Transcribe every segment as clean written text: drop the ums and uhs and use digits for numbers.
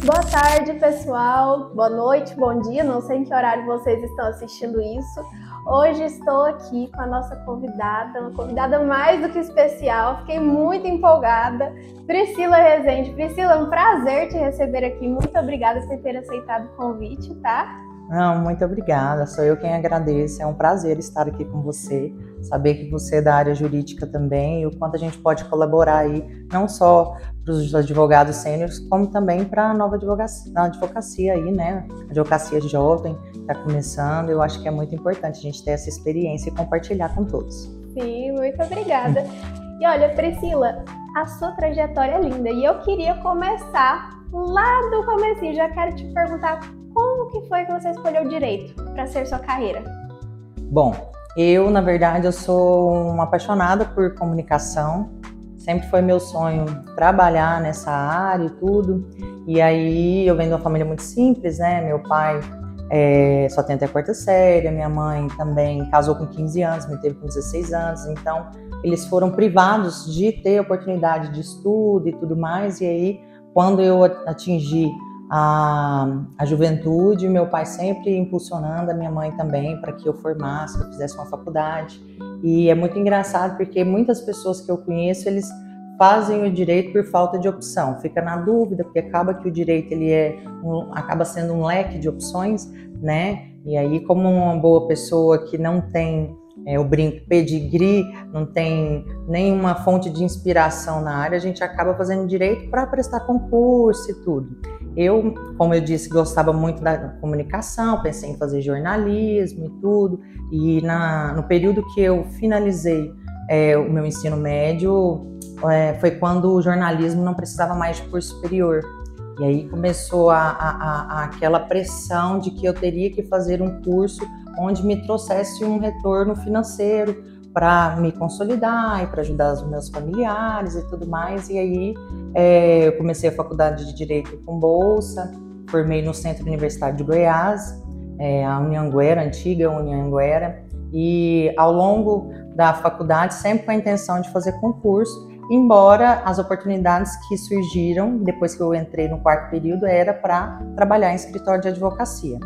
Boa tarde, pessoal. Boa noite, bom dia. Não sei em que horário vocês estão assistindo isso. Hoje estou aqui com a nossa convidada, uma convidada mais do que especial. Fiquei muito empolgada. Priscila Rezende. Priscila, é um prazer te receber aqui. Muito obrigada por ter aceitado o convite, tá? Não, muito obrigada. Sou eu quem agradeço. É um prazer estar aqui com você. Saber que você é da área jurídica também e o quanto a gente pode colaborar aí, não só para os advogados sêniores, como também para a nova advocacia aí, né? A advocacia jovem está começando. Eu acho que é muito importante a gente ter essa experiência e compartilhar com todos. Sim, muito obrigada. E olha, Priscila, a sua trajetória é linda e eu queria começar lá do comecinho. Já quero te perguntar como que foi que você escolheu direito para ser sua carreira? Bom, na verdade, eu sou uma apaixonada por comunicação. Sempre foi meu sonho trabalhar nessa área e tudo. E aí, eu venho de uma família muito simples, né? Meu pai só tem até a quarta série, minha mãe também casou com 15 anos, me teve com 16 anos. Então, eles foram privados de ter oportunidade de estudo e tudo mais. E aí, quando eu atingi a juventude, meu pai sempre impulsionando, a minha mãe também, para que eu formasse, que eu fizesse uma faculdade. E é muito engraçado porque muitas pessoas que eu conheço, eles fazem o direito por falta de opção, fica na dúvida, porque acaba que o direito acaba sendo um leque de opções, né? E aí, como uma boa pessoa que não tem o brinco pedigree, não tem nenhuma fonte de inspiração na área, a gente acaba fazendo direito para prestar concurso e tudo. Eu, como eu disse, gostava muito da comunicação, pensei em fazer jornalismo e tudo, e no período que eu finalizei o meu ensino médio, foi quando o jornalismo não precisava mais de curso superior. E aí começou aquela pressão de que eu teria que fazer um curso onde me trouxesse um retorno financeiro para me consolidar e para ajudar os meus familiares e tudo mais. E aí eu comecei a faculdade de Direito com bolsa, formei no Centro Universitário de Goiás, a Anhanguera, a antiga Anhanguera, e ao longo da faculdade sempre com a intenção de fazer concurso, embora as oportunidades que surgiram depois que eu entrei no quarto período era para trabalhar em escritório de advocacia.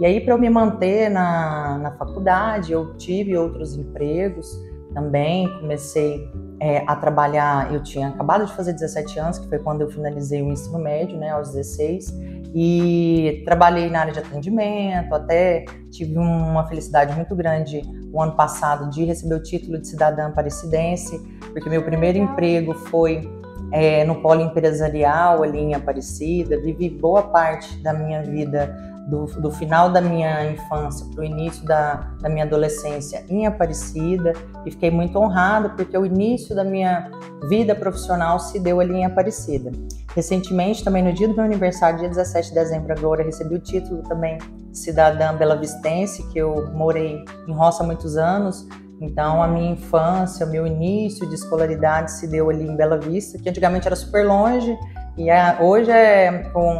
E aí, para eu me manter na faculdade, eu tive outros empregos também, comecei a trabalhar, eu tinha acabado de fazer 17 anos, que foi quando eu finalizei o ensino médio, né, aos 16, e trabalhei na área de atendimento, até tive uma felicidade muito grande o ano passado de receber o título de cidadã aparecidense, porque meu primeiro emprego foi no polo empresarial ali em Aparecida. Vivi boa parte da minha vida, do final da minha infância para o início da minha adolescência em Aparecida, e fiquei muito honrada porque o início da minha vida profissional se deu ali em Aparecida. Recentemente, também no dia do meu aniversário, dia 17 de dezembro agora, recebi o título também de cidadã belavistense, que eu morei em roça há muitos anos. Então, a minha infância, o meu início de escolaridade se deu ali em Bela Vista, que antigamente era super longe, e hoje, com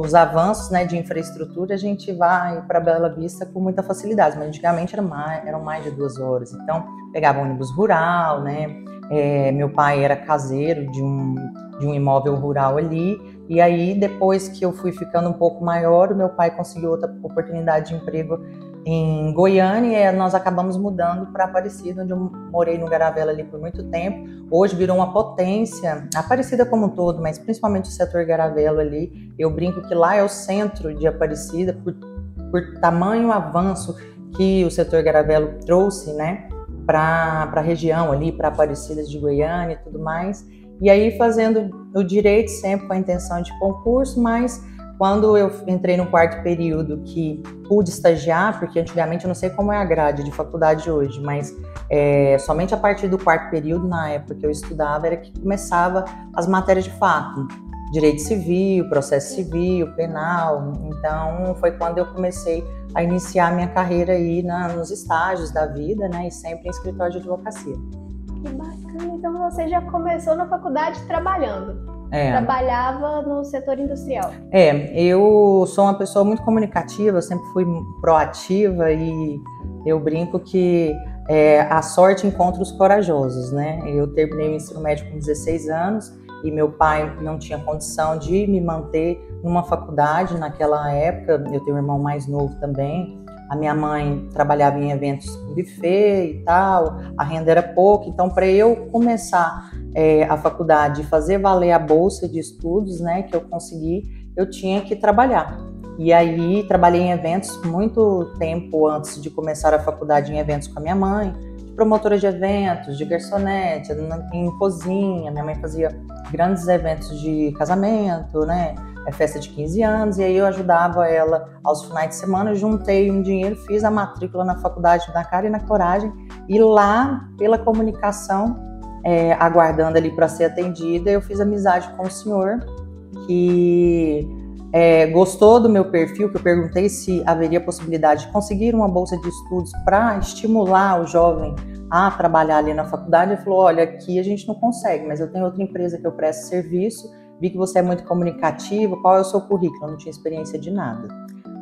os avanços, né, de infraestrutura, a gente vai para Bela Vista com muita facilidade, mas antigamente eram mais de 2 horas. Então, pegava ônibus rural, né? Meu pai era caseiro de um imóvel rural ali, e aí depois que eu fui ficando um pouco maior, o meu pai conseguiu outra oportunidade de emprego em Goiânia, e nós acabamos mudando para Aparecida, onde eu morei no Garavela ali por muito tempo. Hoje virou uma potência, Aparecida como um todo, mas principalmente o setor Garavela ali. Eu brinco que lá é o centro de Aparecida, por tamanho avanço que o setor Garavela trouxe, né, para a região ali, para Aparecida de Goiânia e tudo mais. E aí fazendo o direito sempre com a intenção de concurso, mas quando eu entrei no quarto período, que pude estagiar, porque antigamente eu não sei como é a grade de faculdade hoje, mas somente a partir do quarto período, na época que eu estudava, era que começava as matérias de fato. Direito civil, processo civil, penal. Então foi quando eu comecei a iniciar minha carreira aí nos estágios da vida, né, e sempre em escritório de advocacia. Que bacana, então você já começou na faculdade trabalhando. Trabalhava no setor industrial. Eu sou uma pessoa muito comunicativa, sempre fui proativa, e eu brinco que a sorte encontra os corajosos, né? Eu terminei o ensino médio com 16 anos e meu pai não tinha condição de me manter numa faculdade naquela época. Eu tenho um irmão mais novo também. A minha mãe trabalhava em eventos com buffet e tal, a renda era pouca, então para eu começar a faculdade e fazer valer a bolsa de estudos, né, que eu consegui, eu tinha que trabalhar. E aí trabalhei em eventos muito tempo antes de começar a faculdade, em eventos com a minha mãe, de promotora de eventos, de garçonete, em cozinha. Minha mãe fazia grandes eventos de casamento, né? Festa de 15 anos, e aí eu ajudava ela aos finais de semana, juntei um dinheiro, fiz a matrícula na faculdade na cara e na coragem, e lá, pela comunicação, aguardando ali para ser atendida, eu fiz amizade com o senhor, que gostou do meu perfil, que eu perguntei se haveria possibilidade de conseguir uma bolsa de estudos para estimular o jovem a trabalhar ali na faculdade. Ele falou, olha, aqui a gente não consegue, mas eu tenho outra empresa que eu presto serviço, vi que você é muito comunicativo, qual é o seu currículo? Eu não tinha experiência de nada.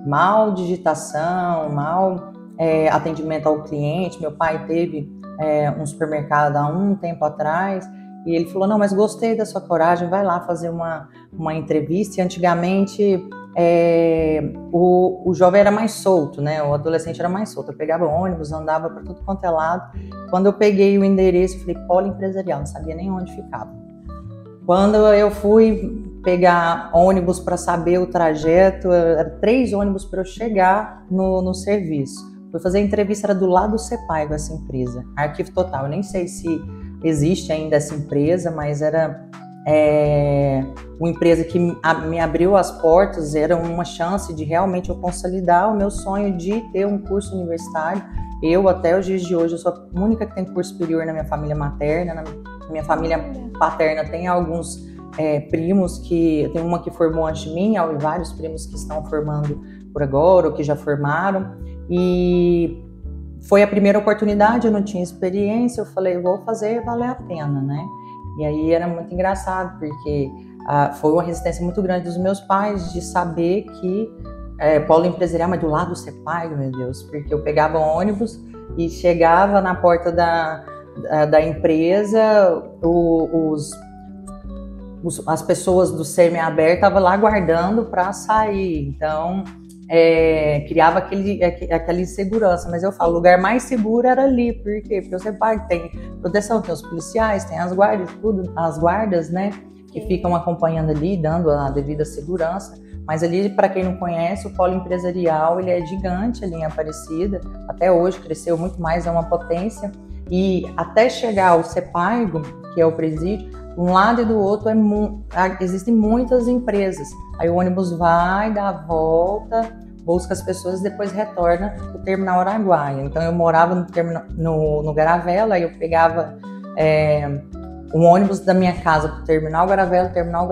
Mal digitação, mal atendimento ao cliente. Meu pai teve um supermercado há um tempo atrás, e ele falou, não, mas gostei da sua coragem, vai lá fazer uma entrevista. E antigamente o jovem era mais solto, né? O adolescente era mais solto. Eu pegava ônibus, andava para tudo quanto é lado. Quando eu peguei o endereço, eu falei, polo empresarial, não sabia nem onde ficava. Quando eu fui pegar ônibus para saber o trajeto, era 3 ônibus para eu chegar no serviço. Fui fazer a entrevista, era do lado do Cepaigo, essa empresa, Arquivo Total. Eu nem sei se existe ainda essa empresa, mas era uma empresa que me abriu as portas, era uma chance de realmente eu consolidar o meu sonho de ter um curso universitário. Eu, até os dias de hoje, eu sou a única que tem curso superior na minha família materna. Na minha família paterna tem alguns primos, que tem uma que formou antes de mim, e vários primos que estão formando por agora, ou que já formaram, e foi a primeira oportunidade, eu não tinha experiência, eu falei, vou fazer valer a pena, né? E aí era muito engraçado, porque foi uma resistência muito grande dos meus pais de saber que polo empresarial, mas do lado do Cepaigo, meu Deus, porque eu pegava ônibus e chegava na porta da empresa, as pessoas do semi-aberto estavam lá aguardando para sair, então criava aquela insegurança. Mas eu falo, o lugar mais seguro era ali. Por quê? Porque o Cepaigo tem proteção, tem os policiais, tem as guardas, tudo, as guardas, né, que ficam acompanhando ali, dando a devida segurança. Mas ali, para quem não conhece, o polo empresarial, ele é gigante ali em Aparecida, até hoje cresceu muito mais, é uma potência, e até chegar ao Cepaigo, que é o presídio, de um lado e do outro existem muitas empresas. Aí o ônibus vai, dá a volta, busca as pessoas e depois retorna para o Terminal Araguaia. Então eu morava no Garavela, aí eu pegava um ônibus da minha casa para o Terminal Garavela, Terminal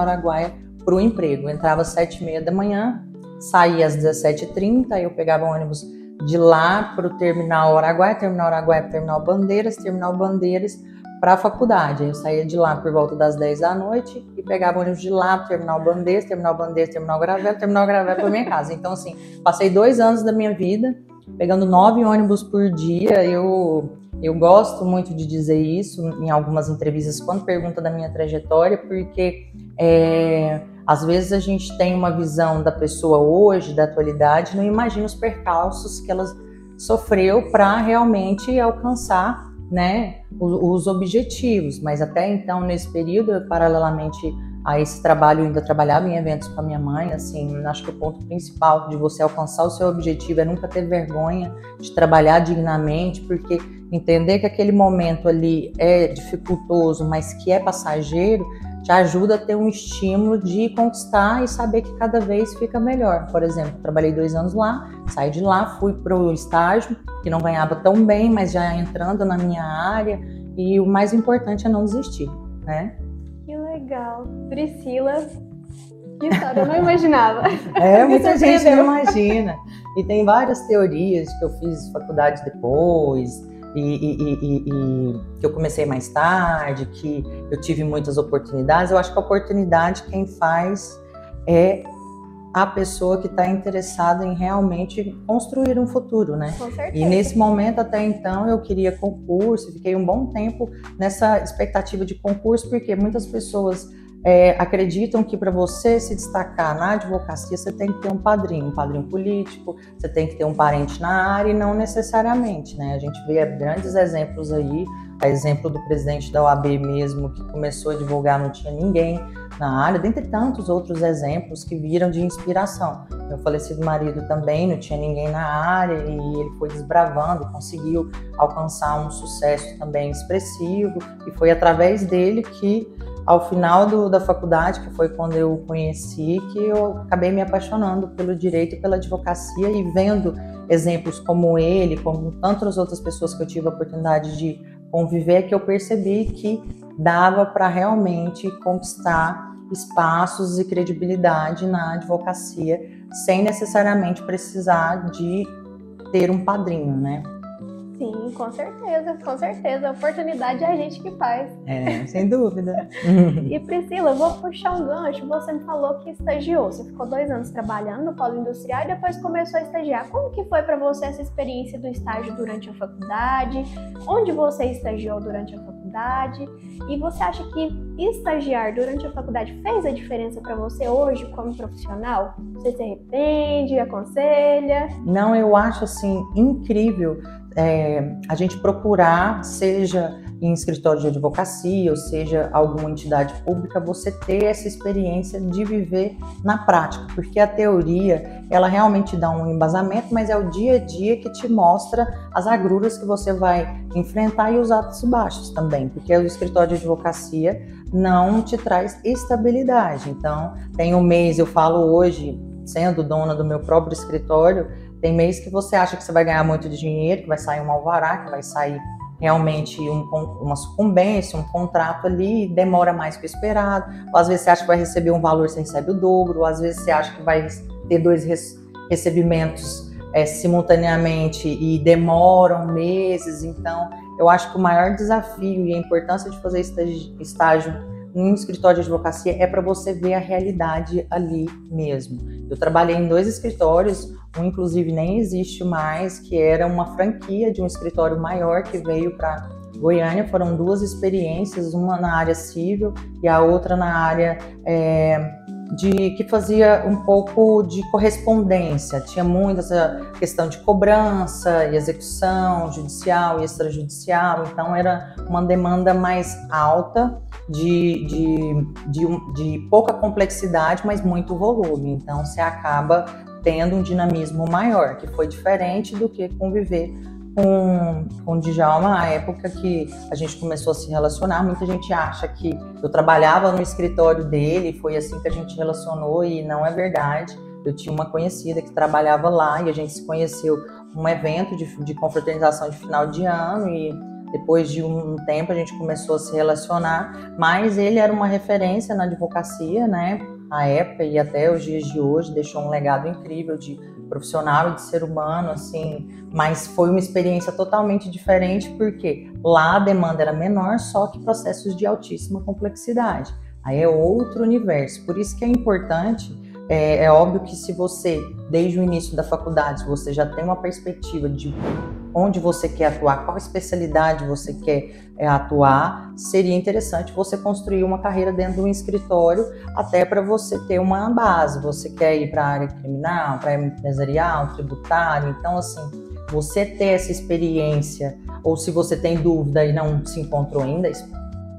Araguaia, para o emprego. Eu entrava às 7h30 da manhã, saía às 17h30, aí eu pegava o ônibus de lá para o Terminal Araguaia para o Terminal Bandeiras, para a faculdade. Aí eu saía de lá por volta das 10 da noite e pegava o ônibus de lá para o Terminal Bandeiras, Terminal Garavela para minha casa. Então, assim, passei 2 anos da minha vida pegando 9 ônibus por dia. Eu gosto muito de dizer isso em algumas entrevistas quando pergunta da minha trajetória, porque às vezes a gente tem uma visão da pessoa hoje, da atualidade, não imagina os percalços que ela sofreu para realmente alcançar, né, os objetivos. Mas até então, nesse período, eu, paralelamente a esse trabalho, eu ainda trabalhava em eventos com a minha mãe. Assim, acho que o ponto principal de você alcançar o seu objetivo é nunca ter vergonha de trabalhar dignamente, porque entender que aquele momento ali é dificultoso, mas que é passageiro, te ajuda a ter um estímulo de conquistar e saber que cada vez fica melhor. Por exemplo, trabalhei 2 anos lá, saí de lá, fui para o estágio, que não ganhava tão bem, mas já entrando na minha área, e o mais importante é não desistir, né? Que legal. Priscila, que história, eu não imaginava. Muita gente não imagina. E tem várias teorias que eu fiz faculdade depois, e que eu comecei mais tarde, que eu tive muitas oportunidades. Eu acho que a oportunidade quem faz é a pessoa que está interessada em realmente construir um futuro, né? Com certeza. E nesse momento, até então, eu queria concurso, fiquei um bom tempo nessa expectativa de concurso, porque muitas pessoas acreditam que para você se destacar na advocacia, você tem que ter um padrinho político, você tem que ter um parente na área, e não necessariamente, né? A gente vê grandes exemplos aí, a exemplo do presidente da OAB mesmo, que começou a divulgar, não tinha ninguém na área, dentre tantos outros exemplos que viram de inspiração. Meu falecido marido também não tinha ninguém na área e ele foi desbravando, conseguiu alcançar um sucesso também expressivo, e foi através dele que, ao final da faculdade, que foi quando eu o conheci, que eu acabei me apaixonando pelo direito e pela advocacia, e vendo exemplos como ele, como tantas outras pessoas que eu tive a oportunidade de conviver, que eu percebi que dava para realmente conquistar espaços e credibilidade na advocacia, sem necessariamente precisar de ter um padrinho, né? Sim, com certeza, com certeza. A oportunidade é a gente que faz. Sem dúvida. E Priscila, eu vou puxar um gancho. Você me falou que estagiou. Você ficou 2 anos trabalhando no polo industrial e depois começou a estagiar. Como que foi para você essa experiência do estágio durante a faculdade? Onde você estagiou durante a faculdade? E você acha que estagiar durante a faculdade fez a diferença para você hoje como profissional? Você se arrepende, aconselha? Não, eu acho assim incrível a gente procurar, seja em escritório de advocacia, ou seja, alguma entidade pública, você ter essa experiência de viver na prática, porque a teoria, ela realmente dá um embasamento, mas é o dia a dia que te mostra as agruras que você vai enfrentar e os altos e baixos também, porque o escritório de advocacia não te traz estabilidade. Então, tem um mês, eu falo hoje, sendo dona do meu próprio escritório, tem mês que você acha que você vai ganhar muito de dinheiro, que vai sair um alvará, que vai sair realmente uma sucumbência, um contrato ali, demora mais que o esperado, ou às vezes você acha que vai receber um valor, você recebe o dobro, ou às vezes você acha que vai ter 2 recebimentos simultaneamente e demoram meses. Então, eu acho que o maior desafio e a importância de fazer estágio em um escritório de advocacia é para você ver a realidade ali mesmo. Eu trabalhei em 2 escritórios, um inclusive nem existe mais, que era uma franquia de um escritório maior que veio para Goiânia. Foram 2 experiências, uma na área civil e a outra na área que fazia um pouco de correspondência. Tinha muito essa questão de cobrança e execução judicial e extrajudicial, então era uma demanda mais alta, de pouca complexidade, mas muito volume. Então você acaba tendo um dinamismo maior, que foi diferente do que conviver com o Djalma na época que a gente começou a se relacionar. Muita gente acha que eu trabalhava no escritório dele, foi assim que a gente relacionou, e não é verdade. Eu tinha uma conhecida que trabalhava lá e a gente se conheceu num evento de confraternização de final de ano, e depois de um tempo a gente começou a se relacionar, mas ele era uma referência na advocacia, né, na época e até os dias de hoje, deixou um legado incrível de profissional e de ser humano, assim, mas foi uma experiência totalmente diferente, porque lá a demanda era menor, só que processos de altíssima complexidade. Aí é outro universo, por isso que é importante, é óbvio que se você, desde o início da faculdade, se você já tem uma perspectiva de onde você quer atuar, qual especialidade você quer atuar, seria interessante você construir uma carreira dentro de um escritório, até para você ter uma base. Você quer ir para a área criminal, para a área empresarial, tributário, então assim, você ter essa experiência, ou se você tem dúvida e não se encontrou ainda,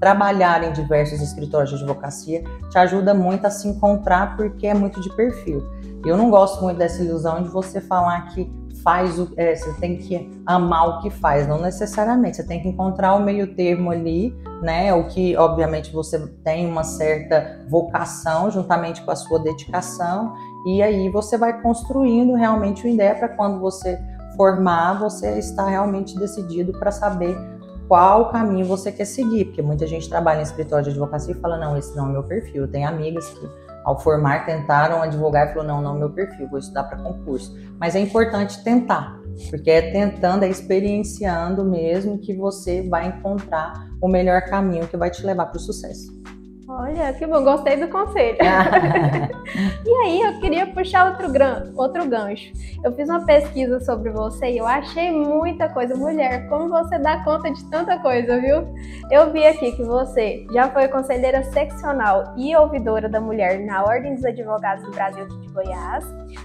trabalhar em diversos escritórios de advocacia te ajuda muito a se encontrar, porque é muito de perfil. Eu não gosto muito dessa ilusão de você falar que você tem que amar o que faz, não necessariamente, você tem que encontrar o meio termo ali, né, o que obviamente você tem uma certa vocação juntamente com a sua dedicação, e aí você vai construindo realmente uma ideia para quando você formar, você está realmente decidido para saber qual caminho você quer seguir, porque muita gente trabalha em escritório de advocacia e fala, não, esse não é o meu perfil. Eu tenho amigas que ao formar tentaram advogar e falaram, não é o meu perfil, vou estudar para concurso. Mas é importante tentar, porque é tentando, é experienciando mesmo que você vai encontrar o melhor caminho que vai te levar para o sucesso. Olha, que bom, gostei do conselho. E aí eu queria puxar outro gancho. Eu fiz uma pesquisa sobre você e eu achei muita coisa. Mulher, como você dá conta de tanta coisa, viu? Eu vi aqui que você já foi conselheira seccional e ouvidora da mulher na Ordem dos Advogados do Brasil de Goiás,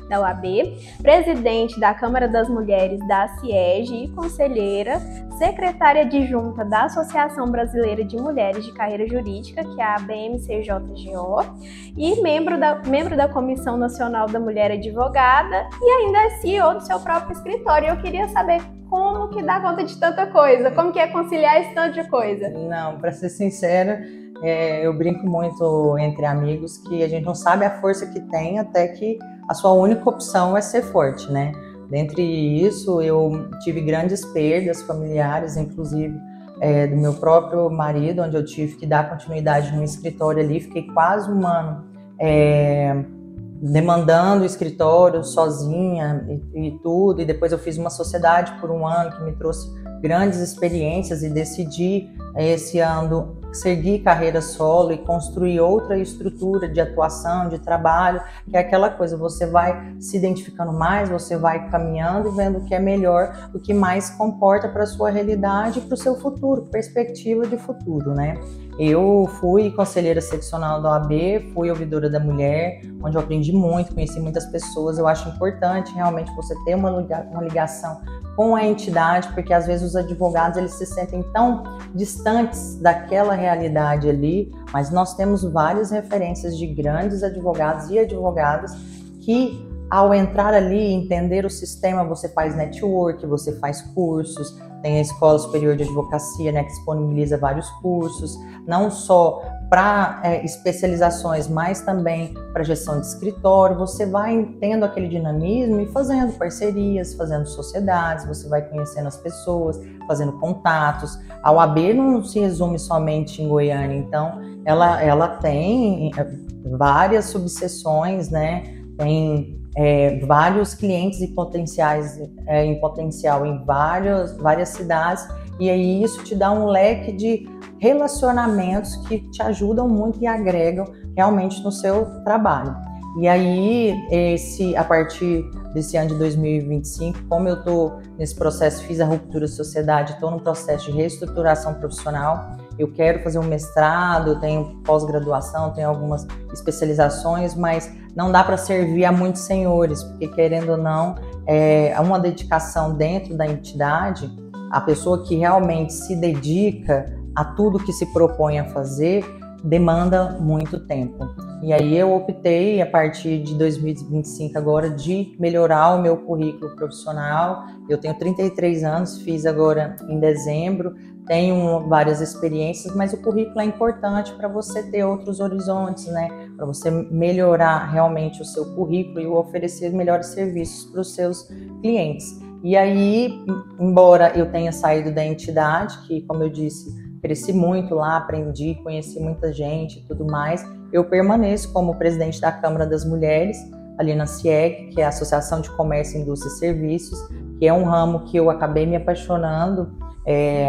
da UAB, presidente da Câmara das Mulheres da CIEG e conselheira, secretária adjunta da Associação Brasileira de Mulheres de Carreira Jurídica, que é a ABMCJGO, e membro da Comissão Nacional da Mulher Advogada e ainda é CEO do seu próprio escritório. Eu queria saber como que dá conta de tanta coisa, como que é conciliar esse tanto de coisa. Não, para ser sincera, eu brinco muito entre amigos que a gente não sabe a força que tem até que a sua única opção é ser forte, né? Dentre isso, eu tive grandes perdas familiares, inclusive do meu próprio marido, onde eu tive que dar continuidade no escritório ali. Fiquei quase um ano demandando o escritório sozinha e tudo. E depois eu fiz uma sociedade por um ano que me trouxe grandes experiências e decidi esse ano seguir carreira solo e construir outra estrutura de atuação, de trabalho, que é aquela coisa, você vai se identificando mais, você vai caminhando e vendo o que é melhor, o que mais comporta para a sua realidade e para o seu futuro, perspectiva de futuro, né? Eu fui conselheira seccional da OAB, fui ouvidora da mulher, onde eu aprendi muito, conheci muitas pessoas. Eu acho importante realmente você ter uma ligação com a entidade, porque às vezes os advogados eles se sentem tão distantes daquela realidade ali, mas nós temos várias referências de grandes advogados e advogadas que, ao entrar ali e entender o sistema, você faz network, você faz cursos, tem a Escola Superior de Advocacia, né, que disponibiliza vários cursos, não só para especializações, mas também para gestão de escritório. Você vai tendo aquele dinamismo e fazendo parcerias, fazendo sociedades, você vai conhecendo as pessoas, fazendo contatos. A OAB não se resume somente em Goiânia, então ela tem várias subseções, né? Tem vários clientes e potenciais em potencial em várias cidades, e aí isso te dá um leque de relacionamentos que te ajudam muito e agregam realmente no seu trabalho. E aí, a partir desse ano de 2025, como eu estou nesse processo, fiz a ruptura de sociedade, estou no processo de reestruturação profissional, eu quero fazer um mestrado, tenho pós-graduação, tenho algumas especializações, mas não dá para servir a muitos senhores, porque querendo ou não, uma dedicação dentro da entidade, a pessoa que realmente se dedica a tudo que se propõe a fazer, demanda muito tempo. E aí eu optei, a partir de 2025 agora, de melhorar o meu currículo profissional. Eu tenho 33 anos, fiz agora em dezembro, tenho várias experiências, mas o currículo é importante para você ter outros horizontes, né? Para você melhorar realmente o seu currículo e oferecer melhores serviços para os seus clientes. E aí, embora eu tenha saído da entidade, que, como eu disse, cresci muito lá, aprendi, conheci muita gente e tudo mais, eu permaneço como presidente da Câmara das Mulheres, ali na CIEG, que é a Associação de Comércio, Indústria e Serviços, que é um ramo que eu acabei me apaixonando.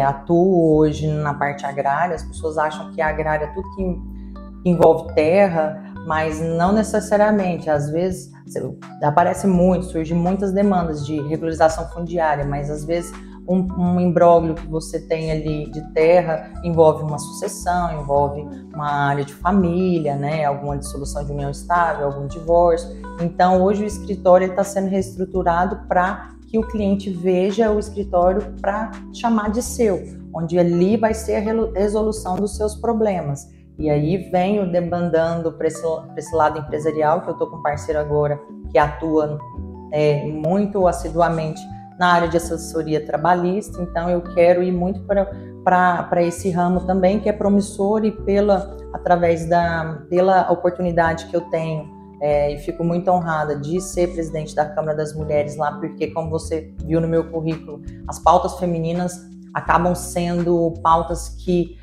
Atuo hoje na parte agrária. As pessoas acham que a agrária é tudo que envolve terra, mas não necessariamente. Às vezes aparece muito, surgem muitas demandas de regularização fundiária, mas às vezes um imbróglio que você tem ali de terra envolve uma sucessão, envolve uma área de família, né? Alguma dissolução de união estável, algum divórcio. Então hoje o escritório está sendo reestruturado para que o cliente veja o escritório para chamar de seu, onde ali vai ser a resolução dos seus problemas. E aí venho demandando para esse lado empresarial, que eu estou com um parceiro agora que atua muito assiduamente na área de assessoria trabalhista, então eu quero ir muito para esse ramo também, que é promissor, e pela oportunidade que eu tenho, e fico muito honrada de ser presidente da Câmara das Mulheres lá, porque, como você viu no meu currículo, as pautas femininas acabam sendo pautas que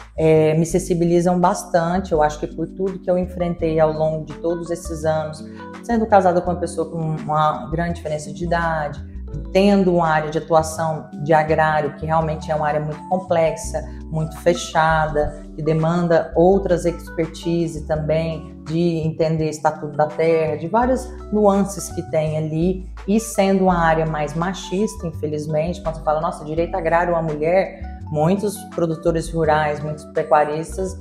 me sensibilizam bastante. Eu acho que por tudo que eu enfrentei ao longo de todos esses anos, sendo casada com uma pessoa com uma grande diferença de idade, tendo uma área de atuação de agrário, que realmente é uma área muito complexa, muito fechada, que demanda outras expertise também, de entender estatuto da terra, de várias nuances que tem ali, e sendo uma área mais machista, infelizmente, quando você fala, nossa, direito agrário à mulher, muitos produtores rurais, muitos pecuaristas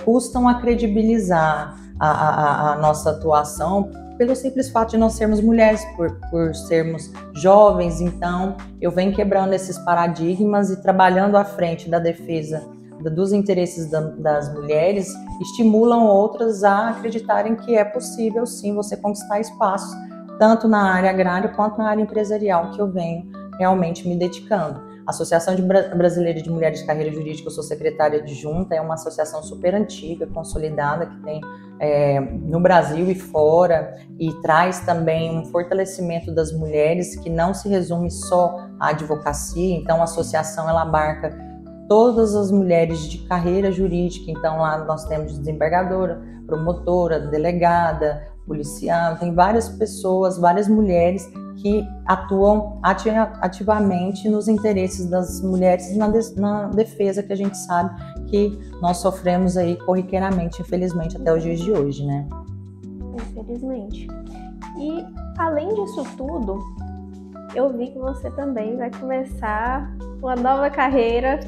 custam a credibilizar a nossa atuação pelo simples fato de nós sermos mulheres, por sermos jovens. Então eu venho quebrando esses paradigmas e trabalhando à frente da defesa dos interesses das mulheres, estimulam outras a acreditarem que é possível sim você conquistar espaços, tanto na área agrária quanto na área empresarial, que eu venho realmente me dedicando. A Associação Brasileira de Mulheres de Carreira Jurídica, eu sou secretária adjunta, é uma associação super antiga, consolidada, que tem no Brasil e fora, e traz também um fortalecimento das mulheres, que não se resume só à advocacia. Então a associação ela abarca todas as mulheres de carreira jurídica. Então lá nós temos desembargadora, promotora, delegada, policial, tem várias pessoas, várias mulheres que atuam ativamente nos interesses das mulheres na defesa que a gente sabe que nós sofremos aí corriqueiramente, infelizmente, até os dias de hoje, né? Infelizmente. E, além disso tudo, eu vi que você também vai começar uma nova carreira.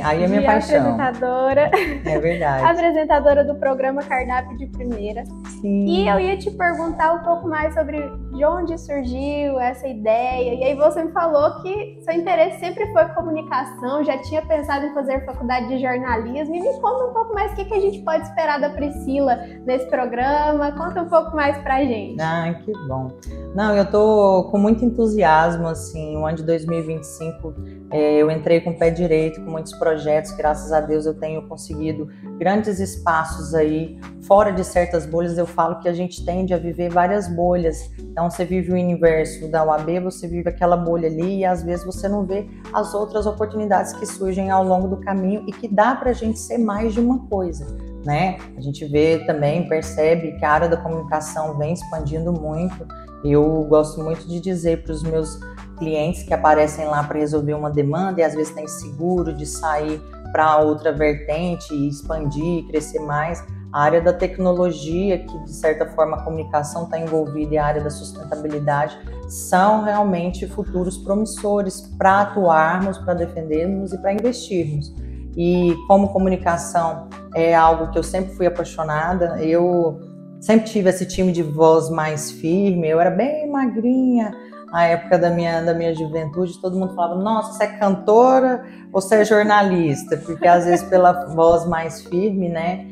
Aí é minha paixão. Apresentadora. É verdade. Apresentadora do programa Cardápio de Primeira. Sim. E eu ia te perguntar um pouco mais sobre de onde surgiu essa ideia. E aí você me falou que seu interesse sempre foi comunicação, já tinha pensado em fazer faculdade de jornalismo. E me conta um pouco mais o que a gente pode esperar da Priscila nesse programa. Conta um pouco mais pra gente. Que bom. Não, eu tô com muito entusiasmo, assim, o ano de 2025 eu entrei com o pé direito, com muitos projetos, graças a Deus eu tenho conseguido grandes espaços aí, fora de certas bolhas. Eu falo que a gente tende a viver várias bolhas, então você vive o universo da UAB, você vive aquela bolha ali e às vezes você não vê as outras oportunidades que surgem ao longo do caminho e que dá pra gente ser mais de uma coisa, né? A gente vê também, percebe que a área da comunicação vem expandindo muito. Eu gosto muito de dizer para os meus clientes que aparecem lá para resolver uma demanda e às vezes tem seguro de sair para outra vertente e expandir, crescer mais. A área da tecnologia, que de certa forma a comunicação está envolvida, e a área da sustentabilidade, são realmente futuros promissores para atuarmos, para defendermos e para investirmos. E como comunicação é algo que eu sempre fui apaixonada, eu sempre tive esse time de voz mais firme, eu era bem magrinha. Na época da minha juventude, todo mundo falava, nossa, você é cantora ou você é jornalista? Porque às vezes pela voz mais firme, né,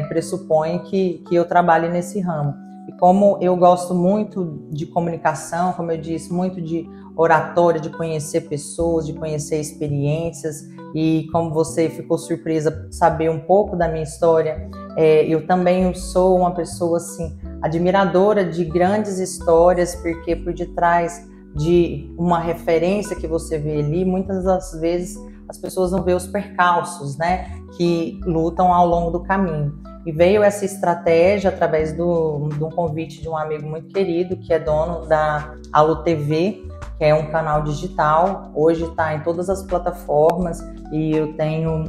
pressupõe que eu trabalhe nesse ramo. E como eu gosto muito de comunicação, como eu disse, muito de oratória, de conhecer pessoas, de conhecer experiências, e como você ficou surpresa por saber um pouco da minha história, eu também sou uma pessoa assim, admiradora de grandes histórias, porque por detrás de uma referência que você vê ali, muitas das vezes as pessoas não vê os percalços, né, que lutam ao longo do caminho. E veio essa estratégia através de um convite de um amigo muito querido, que é dono da Allo TV, que é um canal digital, hoje está em todas as plataformas, e eu tenho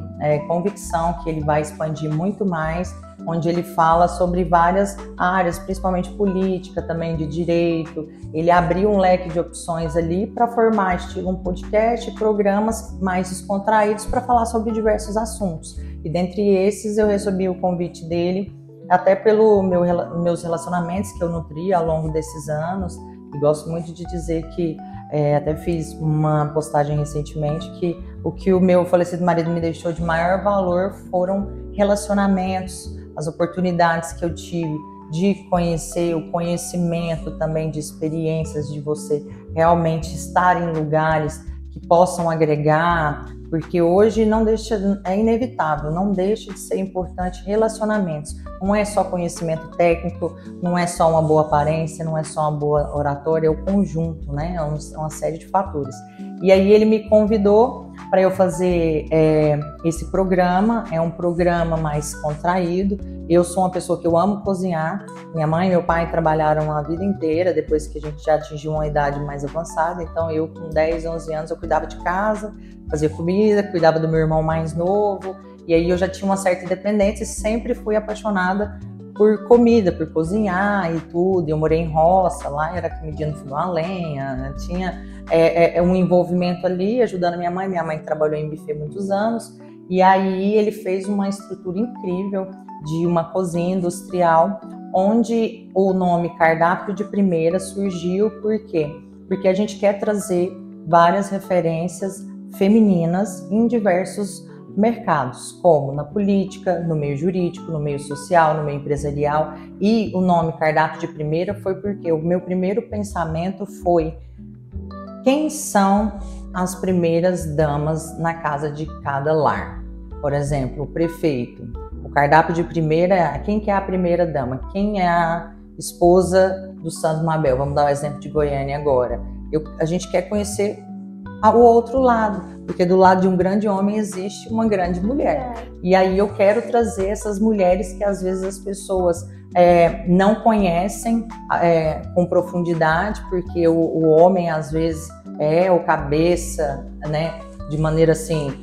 convicção que ele vai expandir muito mais, onde ele fala sobre várias áreas, principalmente política, também de direito. Ele abriu um leque de opções ali para formar estilo um podcast, programas mais descontraídos para falar sobre diversos assuntos. E dentre esses eu recebi o convite dele, até pelos meus relacionamentos que eu nutri ao longo desses anos. E gosto muito de dizer que até fiz uma postagem recentemente que o que o meu falecido marido me deixou de maior valor foram relacionamentos, as oportunidades que eu tive de conhecer, o conhecimento também de experiências, de você realmente estar em lugares que possam agregar, porque hoje é inevitável, não deixa de ser importante relacionamentos. Não é só conhecimento técnico, não é só uma boa aparência, não é só uma boa oratória, é o conjunto, né? É uma série de fatores. E aí ele me convidou para eu fazer esse programa. É um programa mais contraído. Eu sou uma pessoa que eu amo cozinhar. Minha mãe e meu pai trabalharam a vida inteira, depois que a gente já atingiu uma idade mais avançada. Então eu com 10, 11 anos eu cuidava de casa, fazia comida, cuidava do meu irmão mais novo. E aí eu já tinha uma certa independência e sempre fui apaixonada por comida, por cozinhar e tudo. Eu morei em roça, lá era comidinha no fogão a lenha, né? Tinha um envolvimento ali, ajudando minha mãe trabalhou em buffet muitos anos, e aí ele fez uma estrutura incrível de uma cozinha industrial, onde o nome Cardápio de Primeira surgiu. Por quê? Porque a gente quer trazer várias referências femininas em diversos mercados, como na política, no meio jurídico, no meio social, no meio empresarial. E o nome Cardápio de Primeira foi porque o meu primeiro pensamento foi: quem são as primeiras damas na casa de cada lar? Por exemplo, o prefeito. O cardápio de primeira, quem que é a primeira dama? Quem é a esposa do Santo Mabel? Vamos dar o exemplo de Goiânia agora. A gente quer conhecer o outro lado, porque do lado de um grande homem existe uma grande mulher. E aí eu quero trazer essas mulheres que às vezes as pessoas não conhecem com profundidade, porque o homem às vezes é o cabeça, né, de maneira assim,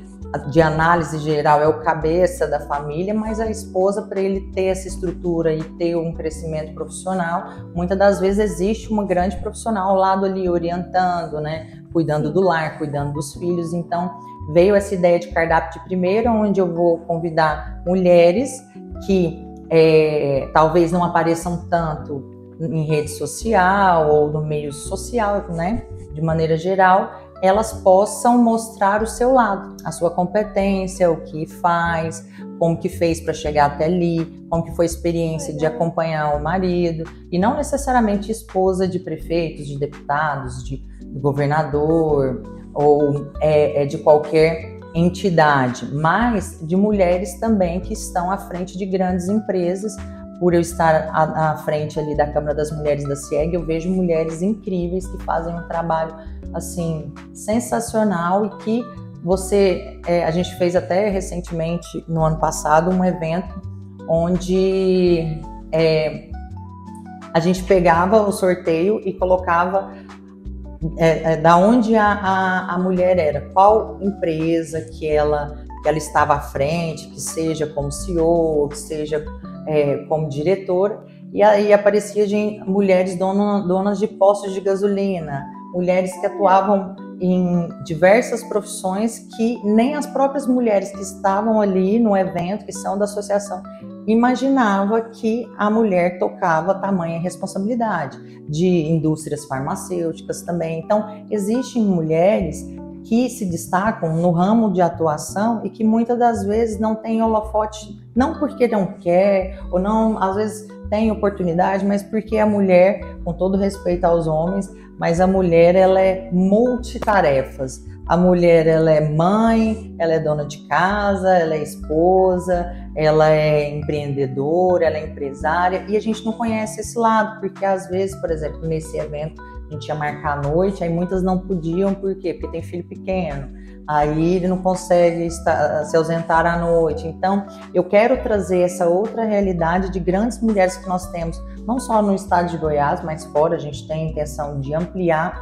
de análise geral, é o cabeça da família, mas a esposa, para ele ter essa estrutura e ter um crescimento profissional, muitas das vezes existe uma grande profissional ao lado ali orientando, né, cuidando do lar, cuidando dos filhos. Então veio essa ideia de cardápio de primeira, onde eu vou convidar mulheres que talvez não apareçam tanto em rede social ou no meio social, né, de maneira geral, elas possam mostrar o seu lado, a sua competência, o que faz, como que fez para chegar até ali, como que foi a experiência de acompanhar o marido, e não necessariamente esposa de prefeitos, de deputados, de governador ou de qualquer entidade, mas de mulheres também que estão à frente de grandes empresas. Por eu estar à frente ali da Câmara das Mulheres da CIEG, eu vejo mulheres incríveis que fazem um trabalho assim sensacional, e que a gente fez até recentemente, no ano passado, um evento onde a gente pegava o sorteio e colocava da onde a mulher era, qual empresa que ela estava à frente, que seja como CEO, que seja como diretora, e aí aparecia mulheres donas de postos de gasolina, mulheres que atuavam em diversas profissões que nem as próprias mulheres que estavam ali no evento, que são da associação, imaginava que a mulher tocava tamanha responsabilidade, de indústrias farmacêuticas também. Então, existem mulheres que se destacam no ramo de atuação e que muitas das vezes não têm holofote, não porque não quer, ou não, às vezes tem oportunidade, mas porque a mulher, com todo respeito aos homens, mas a mulher, ela é multitarefas. A mulher, ela é mãe, ela é dona de casa, ela é esposa, ela é empreendedora, ela é empresária, e a gente não conhece esse lado, porque às vezes, por exemplo, nesse evento, a gente ia marcar à noite, aí muitas não podiam, por quê? Porque tem filho pequeno, aí ele não consegue se ausentar à noite. Então, eu quero trazer essa outra realidade de grandes mulheres que nós temos, não só no estado de Goiás, mas fora. A gente tem a intenção de ampliar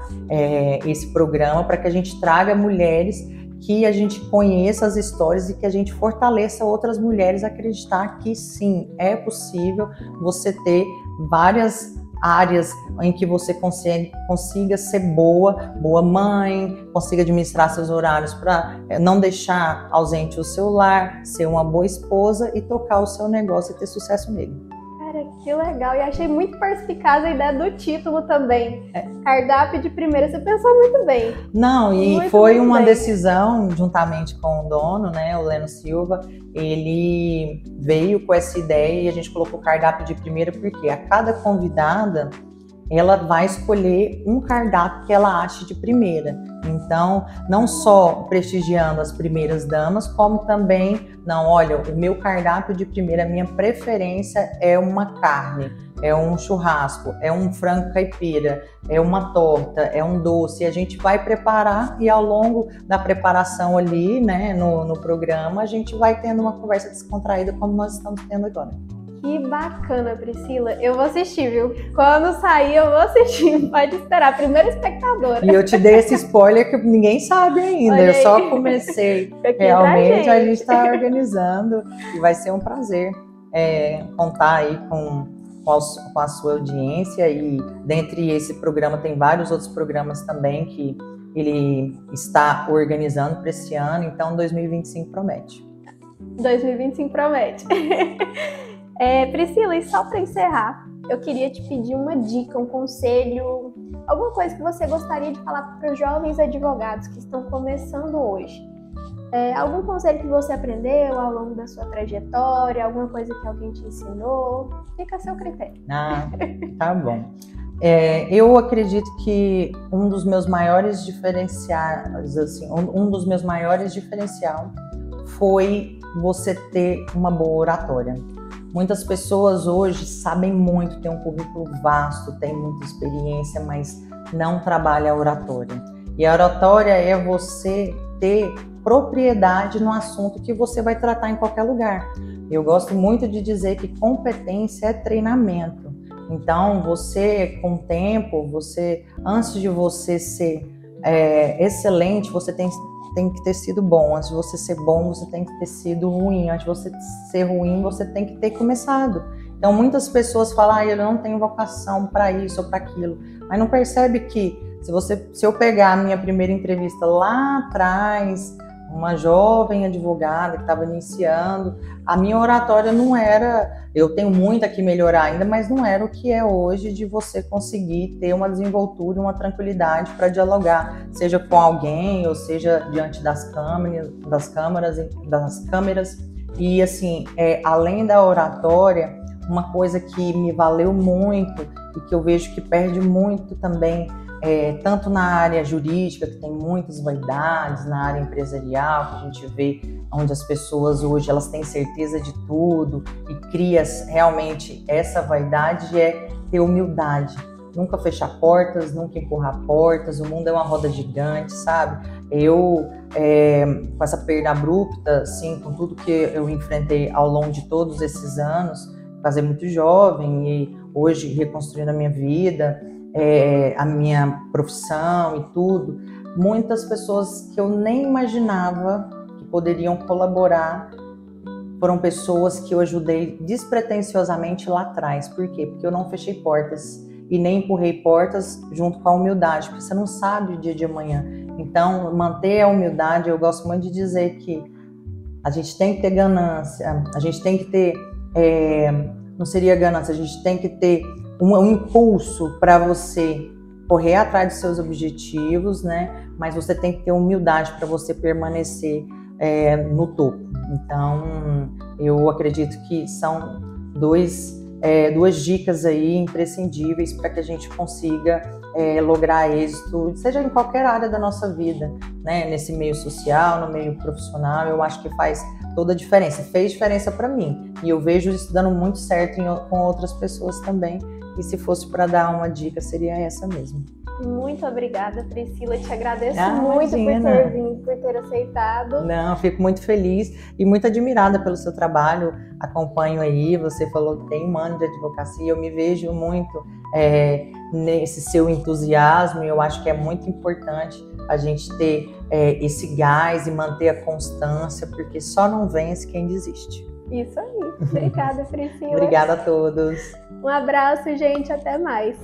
esse programa para que a gente traga mulheres, que a gente conheça as histórias e que a gente fortaleça outras mulheres a acreditar que sim, é possível você ter várias áreas em que você consiga ser boa mãe, consiga administrar seus horários para não deixar ausente o seu lar, ser uma boa esposa e tocar o seu negócio e ter sucesso nele. Cara, que legal! E achei muito perspicaz a ideia do título também. Cardápio de primeira, você pensou muito bem. Não, e muito, foi muito uma decisão, juntamente com o dono, né, o Leno Silva. Ele veio com essa ideia e a gente colocou cardápio de primeira porque a cada convidada ela vai escolher um cardápio que ela ache de primeira. Então, não só prestigiando as primeiras damas, como também, não, olha, o meu cardápio de primeira, a minha preferência é uma carne. é um churrasco, é um frango caipira, é uma torta, é um doce. A gente vai preparar e ao longo da preparação ali, né, no programa, a gente vai tendo uma conversa descontraída como nós estamos tendo agora. Que bacana, Priscila. Eu vou assistir, viu? Quando sair, eu vou assistir. Pode esperar, primeira espectadora. E eu te dei esse spoiler que ninguém sabe ainda. Olha eu aí. Só comecei. Realmente a gente está organizando e vai ser um prazer contar aí com a sua audiência. E dentre esse programa tem vários outros programas também que ele está organizando para esse ano. Então 2025 promete. 2025 promete. Priscila, e só para encerrar, eu queria te pedir uma dica, um conselho, alguma coisa que você gostaria de falar para os jovens advogados que estão começando hoje. Algum conselho que você aprendeu ao longo da sua trajetória, alguma coisa que alguém te ensinou? Fica a seu critério. Tá bom. Eu acredito que um dos meus maiores diferenciais, assim, um dos meus maiores diferenciais foi você ter uma boa oratória. Muitas pessoas hoje sabem muito, têm um currículo vasto, têm muita experiência, mas não trabalham a oratória. E a oratória é você ter propriedade no assunto que você vai tratar em qualquer lugar. Eu gosto muito de dizer que competência é treinamento. Então, você, com o tempo, antes de você ser excelente, você tem que ter sido bom. Antes de você ser bom, você tem que ter sido ruim. Antes de você ser ruim, você tem que ter começado. Então, muitas pessoas falam, eu não tenho vocação para isso ou para aquilo. Mas não percebe que, se eu pegar a minha primeira entrevista lá atrás, uma jovem advogada que estava iniciando, a minha oratória não era, eu tenho muito a que melhorar ainda, mas não era o que é hoje de você conseguir ter uma desenvoltura, uma tranquilidade para dialogar, seja com alguém ou seja diante das câmeras. E assim, além da oratória, uma coisa que me valeu muito e que eu vejo que perde muito também, tanto na área jurídica, que tem muitas vaidades, na área empresarial, que a gente vê onde as pessoas hoje elas têm certeza de tudo e cria realmente essa vaidade, é ter humildade. Nunca fechar portas, nunca empurrar portas, o mundo é uma roda gigante, sabe? Eu, com essa perda abrupta, assim, com tudo que eu enfrentei ao longo de todos esses anos, fazer muito jovem e hoje reconstruindo a minha vida, a minha profissão e tudo, muitas pessoas que eu nem imaginava que poderiam colaborar foram pessoas que eu ajudei despretensiosamente lá atrás. Por quê? Porque eu não fechei portas e nem empurrei portas junto com a humildade, porque você não sabe o dia de amanhã. Então, manter a humildade, eu gosto muito de dizer que a gente tem que ter ganância, a gente tem que ter, não seria ganância, a gente tem que ter um impulso para você correr atrás dos seus objetivos, né? Mas você tem que ter humildade para você permanecer no topo. Então, eu acredito que são duas dicas aí imprescindíveis para que a gente consiga lograr êxito, seja em qualquer área da nossa vida, né? Nesse meio social, no meio profissional, eu acho que faz toda a diferença. Fez diferença para mim e eu vejo isso dando muito certo com outras pessoas também. E se fosse para dar uma dica, seria essa mesmo. Muito obrigada, Priscila. Te agradeço muito por ter vindo, por ter aceitado. Não, fico muito feliz e muito admirada pelo seu trabalho. Acompanho aí, você falou que tem um ano de advocacia. Eu me vejo muito nesse seu entusiasmo. Eu acho que é muito importante a gente ter esse gás e manter a constância, porque só não vence quem desiste. Isso aí. Obrigada, Priscila. Obrigada a todos. Um abraço, gente. Até mais.